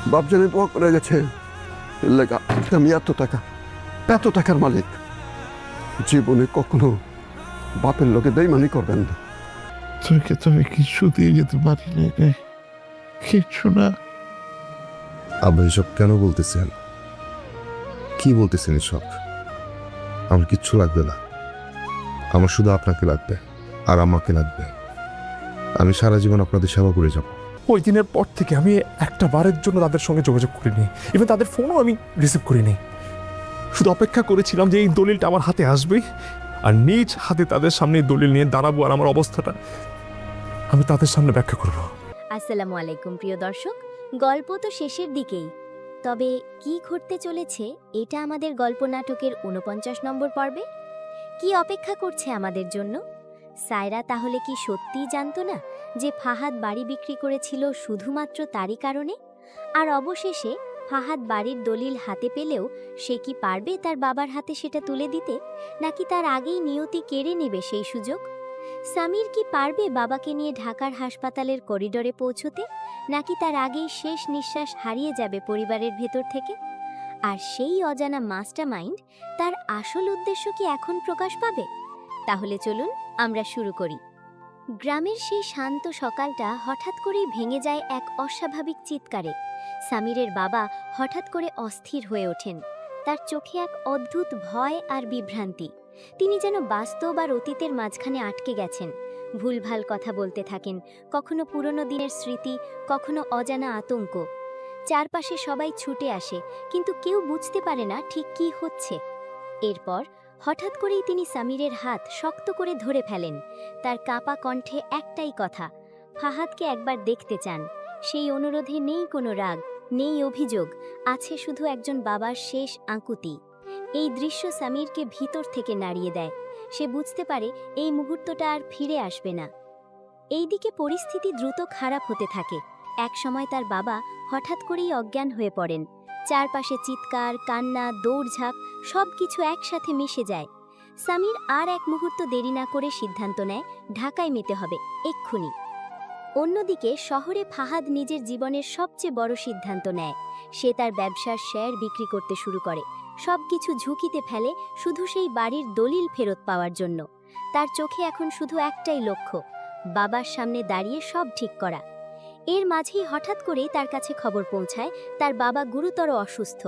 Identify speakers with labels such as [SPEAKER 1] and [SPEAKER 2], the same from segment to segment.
[SPEAKER 1] বাপ জানি দোয়া করে গেছে, এর লেগা আমি এত টাকার মালিক। জীবনে কখনো বাপের লোকে বেইমানি করবেন না।
[SPEAKER 2] তোকে তুমি কিছু দিয়ে যেতে পারি না রে, কিচ্ছু না।
[SPEAKER 3] আব্বা এসব কেন বলতেছেন? কি বলতেছেন এসব? আমার কিচ্ছু লাগবে না, আমার শুধু আপনাকে লাগবে আর আমাকে লাগবে। আমি সারা জীবন আপনাদের সেবা করে যাব।
[SPEAKER 4] ওই দিনের পর থেকে আমি একটা বারের জন্য তাদের সঙ্গে যোগাযোগ করিনি, ইভেন তাদের ফোনও আমি রিসিভ করিনি। শুধু অপেক্ষা করেছিলাম যে এই দলিলটা আমার হাতে আসবে আর নিজ হাতে তাদের সামনে এই দলিল নিয়ে দাঁড়াবো আর আমার অবস্থাটা আমি তাদের সামনে ব্যাখ্যা করব।
[SPEAKER 5] আসসালামু আলাইকুম প্রিয় দর্শক, গল্প তো শেষের দিকেই, তবে কি ঘটতে চলেছে এটা আমাদের গল্প নাটকের ৪৯ নম্বর পর্বে। কি অপেক্ষা করছে আমাদের জন্য? সায়রা তাহলে কি সত্যিই জানতো না যে ফাহাদ বাড়ি বিক্রি করেছিল শুধুমাত্র তারই কারণে? আর অবশেষে ফাহাদ বাড়ির দলিল হাতে পেলেও সে কি পারবে তার বাবার হাতে সেটা তুলে দিতে, নাকি তার আগেই নিয়তি কেড়ে নেবে সেই সুযোগ? সামির কি পারবে বাবাকে নিয়ে ঢাকার হাসপাতালের করিডোরে পৌঁছতে, নাকি তার আগেই শেষ নিঃশ্বাস হারিয়ে যাবে পরিবারের ভেতর থেকে? আর সেই অজানা মাস্টারমাইন্ড, তার আসল উদ্দেশ্য কি এখন প্রকাশ পাবে? তাহলে চলুন আমরা শুরু করি। গ্রামের সেই শান্ত সকালটা হঠাৎ করেই ভেঙে যায় এক অস্বাভাবিক চিৎকারে। সামিরের বাবা হঠাৎ করে অস্থির হয়ে ওঠেন। তার চোখে এক অদ্ভুত ভয় আর বিভ্রান্তি। তিনি যেন বাস্তব আর অতীতের মাঝখানে আটকে গেছেন। ভুলভাল কথা বলতে থাকেন, কখনো পুরনো দিনের স্মৃতি, কখনো অজানা আতঙ্ক। চারপাশে সবাই ছুটে আসে, কিন্তু কেউ বুঝতে পারে না ঠিক কী হচ্ছে। এরপর হঠাৎ করেই তিনি সামিরের হাত শক্ত করে ধরে ফেলেন। তার কাঁপা কণ্ঠে একটাই কথা, ফাহাদকে একবার দেখতে চান। সেই অনুরোধে নেই কোনো রাগ, নেই অভিযোগ, আছে শুধু একজন বাবার শেষ আকুতি। এই দৃশ্য সামিরকে ভিতর থেকে নাড়িয়ে দেয়। সে বুঝতে পারে এই মুহূর্তটা আর ফিরে আসবে না। এইদিকে পরিস্থিতি দ্রুত খারাপ হতে থাকে। একসময় তার বাবা হঠাৎ করেই অজ্ঞান হয়ে পড়েন। চারপাশে চিৎকার, কান্না, দৌড়ঝাঁপ সবকিছু একসাথে মিশে যায়। সামির আর এক মুহূর্ত দেরি না করে সিদ্ধান্ত নেয় ঢাকায় যেতে হবে এক্ষুনি। অন্যদিকে শহরে ফাহাদ নিজের জীবনের সবচেয়ে বড় সিদ্ধান্ত নেয়। সে তার ব্যবসার শেয়ার বিক্রি করতে শুরু করে, সবকিছু ঝুঁকিতে ফেলে শুধু সেই বাড়ির দলিল ফেরত পাওয়ার জন্য। তার চোখে এখন শুধু একটাই লক্ষ্য, বাবার সামনে দাঁড়িয়ে সব ঠিক করা। এর মাঝেই হঠাৎ করেই তার কাছে খবর পৌঁছায় তার বাবা গুরুতর অসুস্থ।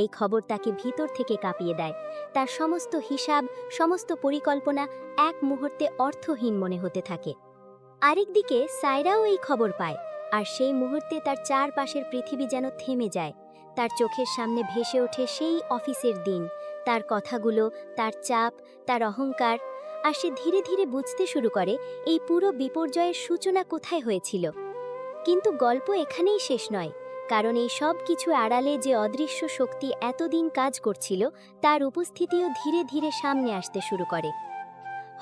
[SPEAKER 5] এই খবর তাকে ভিতর থেকে কাঁপিয়ে দেয়। তার সমস্ত হিসাব, সমস্ত পরিকল্পনা এক মুহূর্তে অর্থহীন মনে হতে থাকে। আরেকদিকে সায়রাও এই খবর পায়, আর সেই মুহূর্তে তার চারপাশের পৃথিবী যেন থেমে যায়। তার চোখের সামনে ভেসে ওঠে সেই অফিসের দিন, তার কথাগুলো, তার চাপ, তার অহংকার। আর সে ধীরে ধীরে বুঝতে শুরু করে এই পুরো বিপর্যয়ের সূচনা কোথায় হয়েছিল। কিন্তু গল্প এখানেই শেষ নয়, কারণ এই সব কিছু আড়ালে যে অদৃশ্য শক্তি এতদিন কাজ করছিল, তার উপস্থিতিও ধীরে ধীরে সামনে আসতে শুরু করে।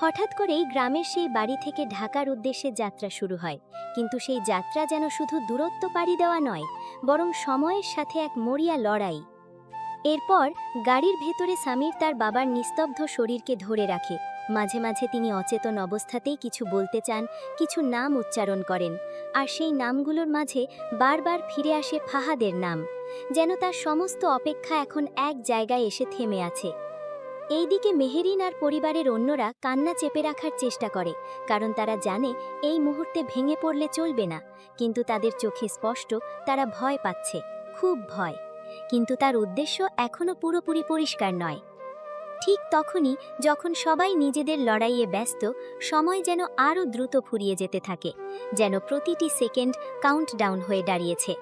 [SPEAKER 5] হঠাৎ করেই গ্রামের সেই বাড়ি থেকে ঢাকার উদ্দেশ্যে যাত্রা শুরু হয়, কিন্তু সেই যাত্রা যেন শুধু দূরত্ব পাড়ি দেওয়া নয়, বরং সময়ের সাথে এক মরিয়া লড়াই। এরপর গাড়ির ভেতরে সামির তার বাবার নিস্তব্ধ শরীরকে ধরে রাখে। মাঝে মাঝে তিনি অচেতন অবস্থাতেই কিছু বলতে চান, কিছু নাম উচ্চারণ করেন, আর সেই নামগুলোর মাঝে বারবার ফিরে আসে ফাহাদের নাম, যেন তার সমস্ত অপেক্ষা এখন এক জায়গায় এসে থেমে আছে। এইদিকে মেহেরিন আর পরিবারের অন্যরা কান্না চেপে রাখার চেষ্টা করে, কারণ তারা জানে এই মুহূর্তে ভেঙে পড়লে চলবে না। কিন্তু তাদের চোখে স্পষ্ট তারা ভয় পাচ্ছে, খুব ভয়। কিন্তু তার উদ্দেশ্য এখনও পুরোপুরি পরিষ্কার নয়। ঠিক তখনই যখন সবাই নিজেদের লড়াইয়ে ব্যস্ত, সময় যেন আরও দ্রুত ফুরিয়ে যেতে থাকে, যেন প্রতিটি সেকেন্ড কাউন্টডাউন হয়ে দাঁড়িয়েছে।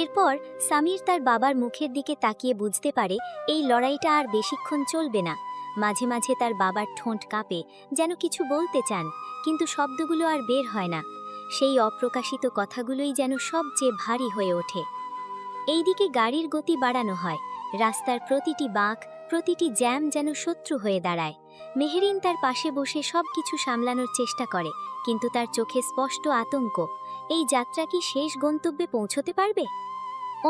[SPEAKER 5] এরপর সামির তার বাবার মুখের দিকে তাকিয়ে বুঝতে পারে এই লড়াইটা আর বেশিক্ষণ চলবে না। মাঝে মাঝে তার বাবার ঠোঁট কাঁপে, যেন কিছু বলতে চান, কিন্তু শব্দগুলো আর বের হয় না। সেই অপ্রকাশিত কথাগুলোই যেন সবচেয়ে ভারী হয়ে ওঠে। এইদিকে গাড়ির গতি বাড়ানো হয়। রাস্তার প্রতিটি বাঁক, প্রতিটি জ্যাম যেন শত্রু হয়ে দাঁড়ায়। মেহেরিন তার পাশে বসে সবকিছু সামলানোর চেষ্টা করে, কিন্তু তার চোখে স্পষ্ট আতঙ্ক। এই যাত্রা কি শেষ গন্তব্যে পৌঁছতে পারবে?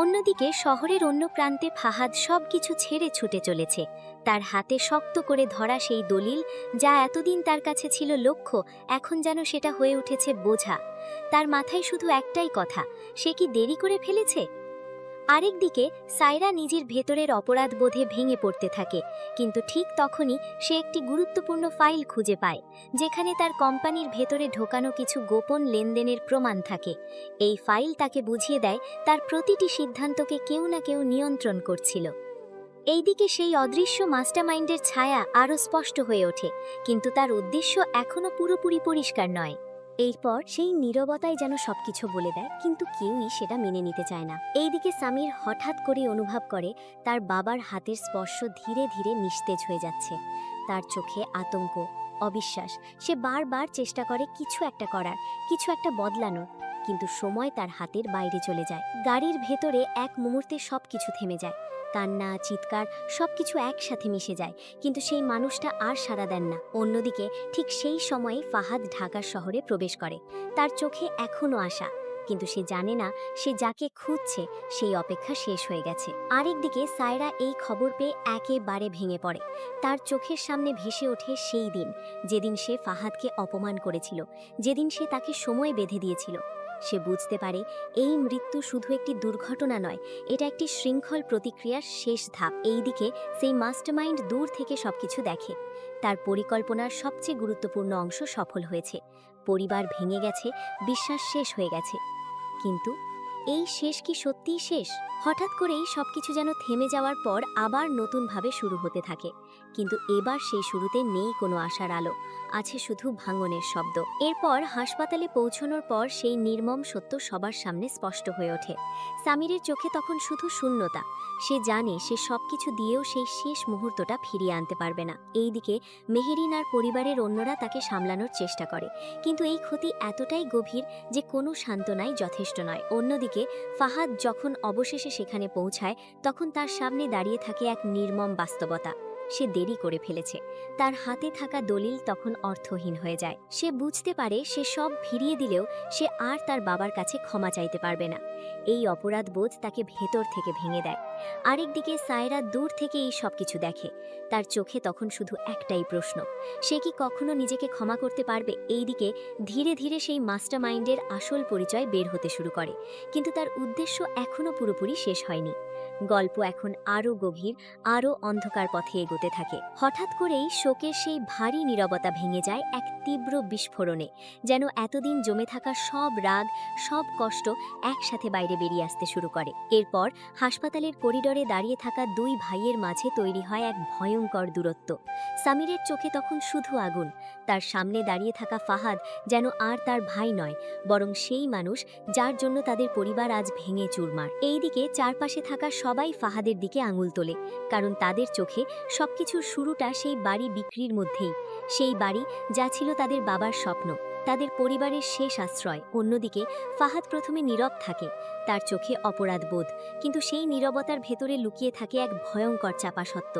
[SPEAKER 5] অন্যদিকে শহরের অন্য প্রান্তে ফাহাদ সবকিছু ছেড়ে ছুটে চলেছে। তার হাতে শক্ত করে ধরা সেই দলিল, যা এতদিন তার কাছে ছিল লক্ষ্য, এখন যেন সেটা হয়ে উঠেছে বোঝা। তার মাথায় শুধু একটাই কথা, সে কি দেরি করে ফেলেছে? আরেকদিকে সায়রা নিজের ভেতরের অপরাধ বোধে ভেঙে পড়তে থাকে, কিন্তু ঠিক তখনই সে একটি গুরুত্বপূর্ণ ফাইল খুঁজে পায়, যেখানে তার কোম্পানির ভেতরে ঢোকানো কিছু গোপন লেনদেনের প্রমাণ থাকে। এই ফাইল তাকে বুঝিয়ে দেয় তার প্রতিটি সিদ্ধান্তকে কেউ না কেউ নিয়ন্ত্রণ করছিল। এইদিকে সেই অদৃশ্য মাস্টারমাইন্ডের ছায়া আরও স্পষ্ট হয়ে ওঠে, কিন্তু তার উদ্দেশ্য এখনও পুরোপুরি পরিষ্কার নয়। এরপর সেই নীরবতায় যেন সবকিছু বলে দেয়, কিন্তু কেউই সেটা মেনে নিতে চায় না। এইদিকে সামির হঠাৎ করে অনুভব করে তার বাবার হাতের স্পর্শ ধীরে ধীরে নিস্তেজ হয়ে যাচ্ছে। তার চোখে আতঙ্ক, অবিশ্বাস। সে বারবার চেষ্টা করে কিছু একটা করার, কিছু একটা বদলানোর, কিন্তু সময় তার হাতের বাইরে চলে যায়। গাড়ির ভেতরে এক মুহূর্তে সবকিছু থেমে যায়। কান্না, চিৎকার সবকিছু একসাথে মিশে যায়, কিন্তু সেই মানুষটা আর সাড়া দেন না। অন্যদিকে ঠিক সেই সময়েই ফাহাদ ঢাকা শহরে প্রবেশ করে। তার চোখে এখনও আশা, কিন্তু সে জানে না সে যাকে খুঁজছে সেই অপেক্ষা শেষ হয়ে গেছে। আরেকদিকে সায়রা এই খবর পেয়ে একেবারে ভেঙে পড়ে। তার চোখের সামনে ভেসে ওঠে সেই দিন, যেদিন সে ফাহাদকে অপমান করেছিল, যেদিন সে তাকে সময় বেঁধে দিয়েছিল। সে বুঝতে পারে এই মৃত্যু শুধু একটি দুর্ঘটনা নয়, এটা একটি শৃঙ্খল প্রতিক্রিয়ার শেষ ধাপ। এইদিকে সেই মাস্টারমাইন্ড দূর থেকে সবকিছু দেখে। তার পরিকল্পনার সবচেয়ে গুরুত্বপূর্ণ অংশ সফল হয়েছে। পরিবার ভেঙে গেছে, বিশ্বাস শেষ হয়ে গেছে, কিন্তু এই শেষ কি সত্যিই শেষ? হঠাৎ করেই সবকিছু যেন থেমে যাওয়ার পর আবার নতুনভাবে শুরু হতে থাকে, কিন্তু এবার সেই শুরুতে নেই কোনো আশার আলো, আছে শুধু ভাঙনের শব্দ। এরপর হাসপাতালে পৌঁছানোর পর সেই নির্মম সত্য সবার সামনে স্পষ্ট হয়ে ওঠে। সামিরের চোখে তখন শুধু শূন্যতা। সে জানে সে সবকিছু দিয়েও সেই শেষ মুহূর্তটা ফিরিয়ে আনতে পারবে না। এইদিকে মেহেরিন আর পরিবারের অন্যরা তাকে সামলানোর চেষ্টা করে, কিন্তু এই ক্ষতি এতটাই গভীর যে কোনো সান্ত্বনাই যথেষ্ট নয়। অন্যদিকে ফাহাদ যখন অবশেষে সেখানে পৌঁছায়, তখন তার সামনে দাঁড়িয়ে থাকে এক নির্মম বাস্তবতা। সে দেরি করে ফেলেছে। তার হাতে থাকা দলিল তখন অর্থহীন হয়ে যায়। সে বুঝতে পারে সে সব ফিরিয়ে দিলেও সে আর তার বাবার কাছে ক্ষমা চাইতে পারবে না। এই অপরাধবোধ তাকে ভেতর থেকে ভেঙে দেয়। আরেকদিকে সায়রা দূর থেকে এই সবকিছু দেখে। তার চোখে তখন শুধু একটাই প্রশ্ন, সে কি কখনো নিজেকে ক্ষমা করতে পারবে? এইদিকে ধীরে ধীরে সেই মাস্টারমাইন্ডের আসল পরিচয় বের হতে শুরু করে, কিন্তু তার উদ্দেশ্য এখনও পুরোপুরি শেষ হয়নি। গল্প এখন আরও গভীর, আরও অন্ধকার পথে এগোতে থাকে। হঠাৎ করেই শোকের সেই ভারী নীরবতা ভেঙে যায় এক তীব্র বিস্ফোরণে, যেন এতদিন জমে থাকা সব রাগ, সব কষ্ট একসাথে বাইরে বেরিয়ে আসতে শুরু করে। এরপর হাসপাতালের করিডোরে দাঁড়িয়ে থাকা দুই ভাইয়ের মাঝে তৈরি হয় এক ভয়ঙ্কর দূরত্ব। সামিরের চোখে তখন শুধু আগুন। তার সামনে দাঁড়িয়ে থাকা ফাহাদ যেন আর তার ভাই নয়, বরং সেই মানুষ যার জন্য তাদের পরিবার আজ ভেঙে চুরমার। এইদিকে চারপাশে থাকা সবাই ফাহাদের দিকে আঙুল তোলে, কারণ তাদের চোখে সবকিছুর শুরুটা সেই বাড়ি বিক্রির মধ্যেই। সেই বাড়ি যা ছিল তাদের বাবার স্বপ্ন, তাদের পরিবারের শেষ আশ্রয়। অন্যদিকে ফাহাদ প্রথমে নীরব থাকে, তার চোখে অপরাধ বোধ, কিন্তু সেই নীরবতার ভেতরে লুকিয়ে থাকে এক ভয়ঙ্কর চাপা সত্য।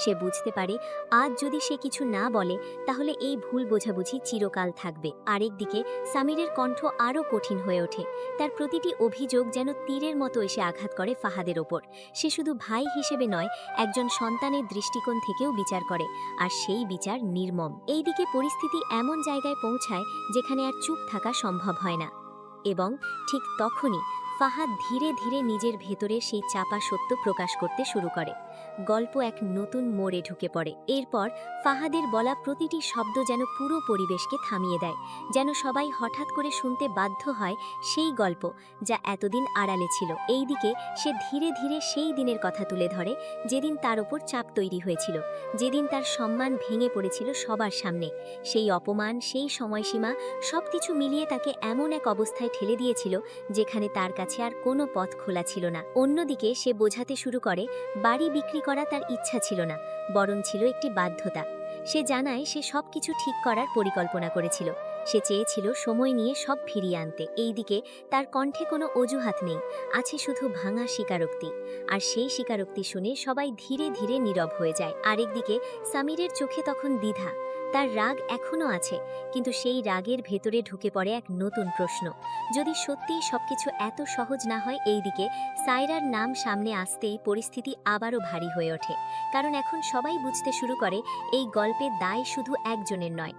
[SPEAKER 5] সে বুঝতে পারে আজ যদি সে কিছু না বলে, তাহলে এই ভুল বোঝাবুঝি চিরকাল থাকবে। আরেকদিকে সামিরের কণ্ঠ আরও কঠিন হয়ে ওঠে। তার প্রতিটি অভিযোগ যেন তীরের মতো এসে আঘাত করে ফাহাদের ওপর। সে শুধু ভাই হিসেবে নয়, একজন সন্তানের দৃষ্টিকোণ থেকেও বিচার করে, আর সেই বিচার নির্মম। এইদিকে পরিস্থিতি এমন জায়গায় পৌঁছায় যেখানে আর চুপ থাকা সম্ভব হয় না, এবং ঠিক তখনই ফাহাদ ধীরে ধীরে নিজের ভেতরে সেই চাপা সত্য প্রকাশ করতে শুরু করে। গল্প এক নতুন মোড়ে ঢুকে পড়ে। এরপর ফাহাদের বলা প্রতিটি শব্দ যেন পুরো পরিবেশকে থামিয়ে দেয়, যেন সবাই হঠাৎ করে শুনতে বাধ্য হয় সেই গল্প যা এতদিন আড়ালে ছিল। এইদিকে সে ধীরে ধীরে সেই দিনের কথা তুলে ধরে, যেদিন তার ওপর চাপ তৈরি হয়েছিল, যেদিন তার সম্মান ভেঙে পড়েছিল সবার সামনে। সেই অপমান, সেই সময়সীমা, সবকিছু মিলিয়ে তাকে এমন এক অবস্থায় ঠেলে দিয়েছিল যেখানে তার কাছে আর কোনো পথ খোলা ছিল না। অন্যদিকে সে বোঝাতে শুরু করে বাড়ি বিক্রি করা তার ইচ্ছা ছিল না, বরং ছিল একটি বাধ্যতা। সে জানায় সে সবকিছু ঠিক করার পরিকল্পনা করেছিল। সে চেয়েছিল সময় নিয়ে সব ফিরিয়ে আনতে। এইদিকে তার কণ্ঠে কোনো অজুহাত নেই, আছে শুধু ভাঙা স্বীকারোক্তি। আর সেই স্বীকারোক্তি শুনে সবাই ধীরে ধীরে নীরব হয়ে যায়। আরেকদিকে সামিরের চোখে তখন দ্বিধা। তার রাগ এখনও আছে, কিন্তু সেই রাগের ভেতরে ঢুকে পড়ে এক নতুন প্রশ্ন, যদি সত্যিই সবকিছু এত সহজ না হয়। এইদিকে সায়রার নাম সামনে আসতেই পরিস্থিতি আবারও ভারী হয়ে ওঠে, কারণ এখন সবাই বুঝতে শুরু করে এই গল্পের দায় শুধু একজনের নয়,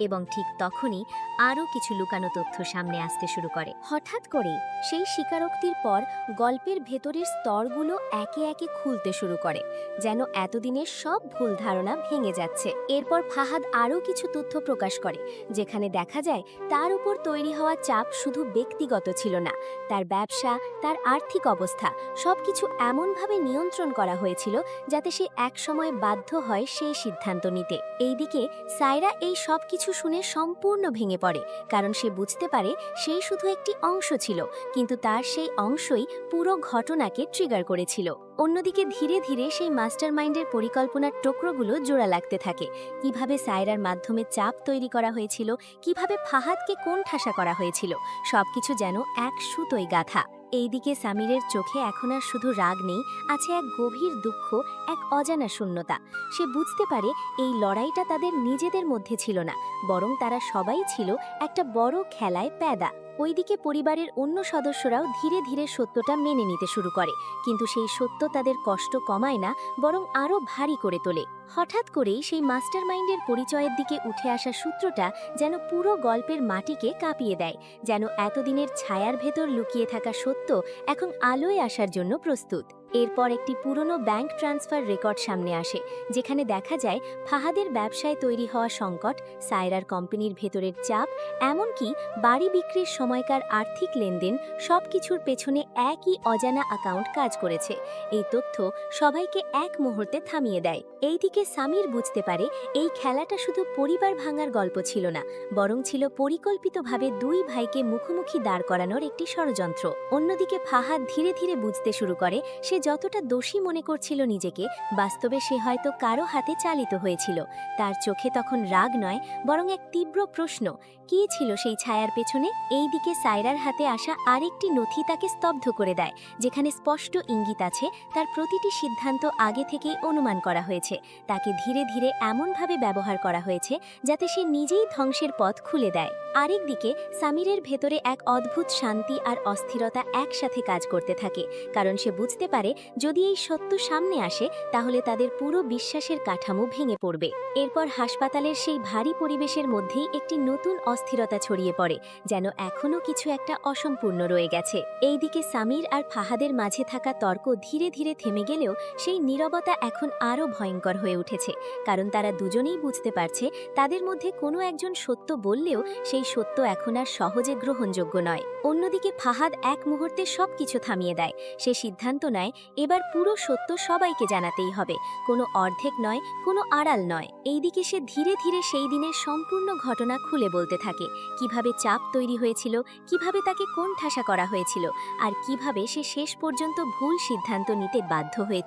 [SPEAKER 5] এবং ঠিক তখনই আরও কিছু লুকানো তথ্য সামনে আসতে শুরু করে। হঠাৎ করে সেই স্বীকারোক্তির পর গল্পের ভেতরের স্তরগুলো একে একে খুলতে শুরু করে, যেন এতদিনের সব ভুল ধারণা ভেঙে যাচ্ছে। এরপর ফাহাদ আরও কিছু তথ্য প্রকাশ করে, যেখানে দেখা যায় তার উপর তৈরি হওয়া চাপ শুধু ব্যক্তিগত ছিল না, তার ব্যবসা, তার আর্থিক অবস্থা সবকিছু এমনভাবে নিয়ন্ত্রণ করা হয়েছিল যাতে সে একসময় বাধ্য হয় সেই সিদ্ধান্ত নিতে। এইদিকে সায়রা এই সব কিছু শুনে সম্পূর্ণ ভেঙে পড়ে, কারণ সে বুঝতে পারে সেই শুধু একটি অংশ ছিল, কিন্তু তার সেই অংশই পুরো ঘটনাকে ট্রিগার করেছিল। অন্যদিকে ধীরে ধীরে সেই মাস্টারমাইন্ডের পরিকল্পনার টুকরোগুলো জোড়া লাগতে থাকে। কিভাবে সায়রার মাধ্যমে চাপ তৈরি করা হয়েছিল, কিভাবে ফাহাদকে কোণঠাসা করা হয়েছিল, সবকিছু যেন এক সুতোয় গাঁথা। এইদিকে সামিরের চোখে এখন আর শুধু রাগ নেই, আছে এক গভীর দুঃখ, এক অজানা শূন্যতা। সে বুঝতে পারে এই লড়াইটা তাদের নিজেদের মধ্যে ছিল না, বরং তারা সবাই ছিল একটা বড় খেলায় প্যাদা। ওইদিকে পরিবারের অন্য সদস্যরাও ধীরে ধীরে সত্যটা মেনে নিতে শুরু করে, কিন্তু সেই সত্য তাদের কষ্ট কমায় না, বরং আরও ভারী করে তোলে। হঠাৎ করেই সেই মাস্টারমাইন্ডের পরিচয়ের দিকে উঠে আসা সূত্রটা যেন পুরো গল্পের মাটিকে কাঁপিয়ে দেয়, যেন এতদিনের ছায়ার ভেতর লুকিয়ে থাকা সত্য এখন আলোয় আসার জন্য প্রস্তুত। এরপর একটি পুরনো ব্যাংক ট্রান্সফার রেকর্ড সামনে আসে, যেখানে দেখা যায় ফাহাদের ব্যবসায় তৈরি হওয়া সংকট, সায়রার কোম্পানির ভেতরের চাপ, এমনকি বাড়ি বিক্রির সময়কার আর্থিক লেনদেন, সবকিছুর পেছনে একই অজানা অ্যাকাউন্ট কাজ করেছে। এই তথ্য সবাইকে এক মুহূর্তে থামিয়ে দেয়। এইদিকে সামির বুঝতে পারে এই খেলাটা শুধু পরিবার ভাঙার গল্প ছিল না, বরং ছিল পরিকল্পিতভাবে দুই ভাইকে মুখোমুখি দাঁড় করানোর একটি ষড়যন্ত্র। অন্যদিকে ফাহাদ ধীরে ধীরে বুঝতে শুরু করে সে যতটা দোষী মনে করছিল নিজেকে, বাস্তবে সে হয়তো কারো হাতে চালিত হয়েছিল। তার চোখে তখন রাগ নয়, বরং এক তীব্র প্রশ্ন, কে ছিল সেই ছায়ার পেছনে? এইদিকে সায়রার হাতে আসা আরেকটি নথি তাকে স্তব্ধ করে দেয়, যেখানে স্পষ্ট ইঙ্গিত আছে তার প্রতিটি সিদ্ধান্ত আগে থেকেই অনুমান করা হয়েছে। তাকে ধীরে ধীরে এমনভাবে ব্যবহার করা হয়েছে যাতে সে নিজেই ধ্বংসের পথ খুলে দেয়। আরেকদিকে সামিরের ভেতরে এক অদ্ভুত শান্তি আর অস্থিরতা একসাথে কাজ করতে থাকে, কারণ সে বুঝতে পারে যদি এই সত্য সামনে আসে তাহলে তাদের পুরো বিশ্বাসের কাঠামো ভেঙে পড়বে। এরপর হাসপাতালের সেই ভারী পরিবেশের মধ্যেই একটি নতুন অস্থিরতা ছড়িয়ে পড়ে, যেন এখনও কিছু একটা অসম্পূর্ণ রয়ে গেছে। এইদিকে সামির আর ফাহাদের মাঝে থাকা তর্ক ধীরে ধীরে থেমে গেলেও সেই নীরবতা এখন আরও ভয়ঙ্কর হয়ে উঠেছে, কারণ তারা দুজনেই বুঝতে পারছে তাদের মধ্যে কোনো একজন সত্য বললেও সেই সত্য এখন আর সহজে গ্রহণযোগ্য নয়। অন্যদিকে ফাহাদ এক মুহূর্তে সবকিছু থামিয়ে দেয়। সে সিদ্ধান্ত নেয় এবার পুরো সত্য সবাইকে জানাতেই হবে, কোনো অর্ধেক নয়, কোনো আড়াল নয়। এইদিকে সে ধীরে ধীরে সেই দিনের সম্পূর্ণ ঘটনা খুলে বলতে থাকে, কিভাবে চাপ তৈরি হয়েছিল, কিভাবে তাকে কোণঠাসা করা হয়েছিল, আর কিভাবে সে শেষ পর্যন্ত ভুল সিদ্ধান্ত নিতে বাধ্য হয়ে